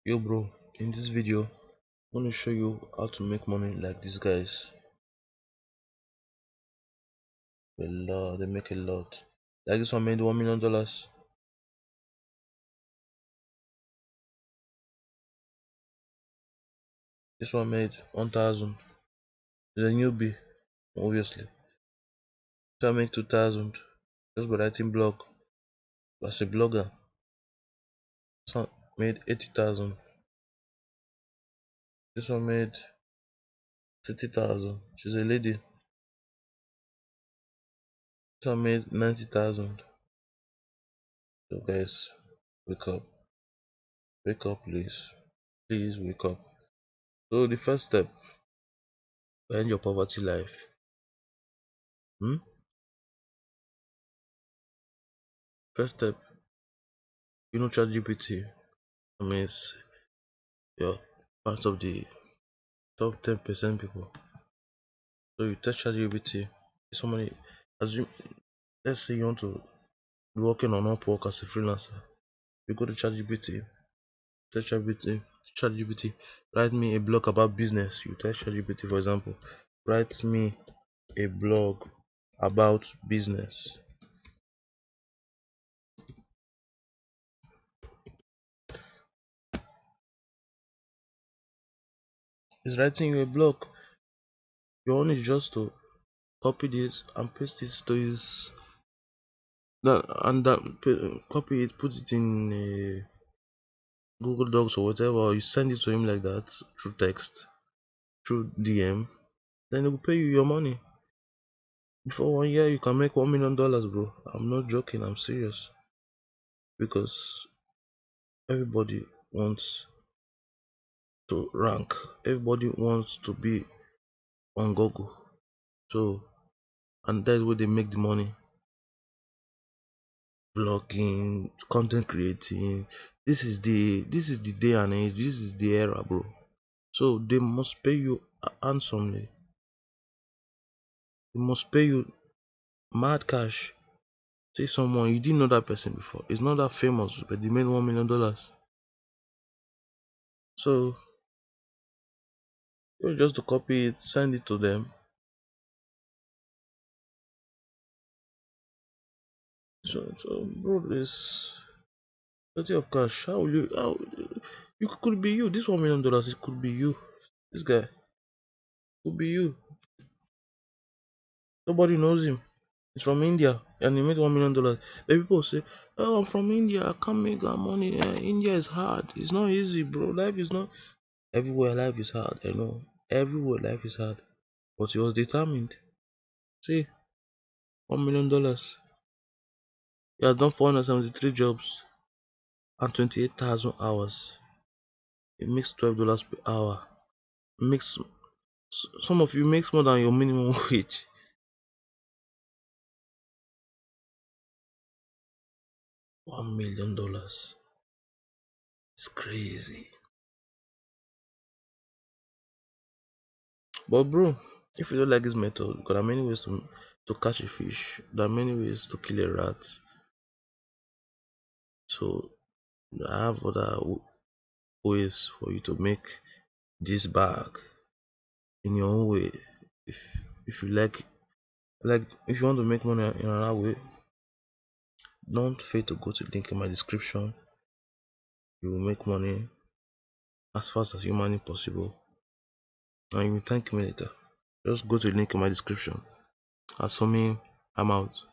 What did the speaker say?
Yo bro, in this video I'm going to show you how to make money like these guys. They make a lot. Like this one made $1 million. This one made 1,000. The newbie, obviously. This one made 2,000 just by writing blog as a blogger. This one made 80,000. This one made 50,000. She's a lady. This one made 90,000. So guys, wake up. Wake up, please. Please wake up. So the first step, end your poverty life. Hmm? First step, ChatGPT. I mean, you're part of the top 10% people. So you test ChatGPT. Somebody, assume, let's say you want to be working on Upwork as a freelancer. You go to ChatGPT. Tell ChatGPT, write me a blog about business. You tell ChatGPT, for example, write me a blog about business. He's writing you a blog. Your own is just to copy this and paste this to his copy it, put it in a Google Docs or whatever, or you send it to him like that through text, through DM, then he will pay you your money. Before 1 year, you can make $1 million, bro. I'm not joking, I'm serious. Because everybody wants to rank, everybody wants to be on Google. So, and that's where they make the money. Blogging, content creating. This is the day and age. This is the era, bro. So they must pay you handsomely. They must pay you mad cash. Say someone you didn't know that person before. It's not that famous, but they made $1 million. So you just to copy it, send it to them. So bro, this plenty of cash. How will you could be you? This $1 million, it could be you. This guy could be you. Nobody knows him. He's from India and he made $1 million. The people say, "Oh, I'm from India. I can't make that money. India is hard. It's not easy, bro. Life is not everywhere. Life is hard. I know. Everywhere life is hard, but he was determined. See, $1 million. He has done 473 jobs and 28,000 hours. He makes $12 per hour. Makes some of you makes more than your minimum wage. $1 million. It's crazy. But bro, if you don't like this method, there are many ways to catch a fish. There are many ways to kill a rat. So I have other ways for you to make this bag in your own way. If you like if you want to make money in another way, don't fail to go to the link in my description. You will make money as fast as humanly possible, and you will thank me later. Just go to the link in my description. As for me, I'm out.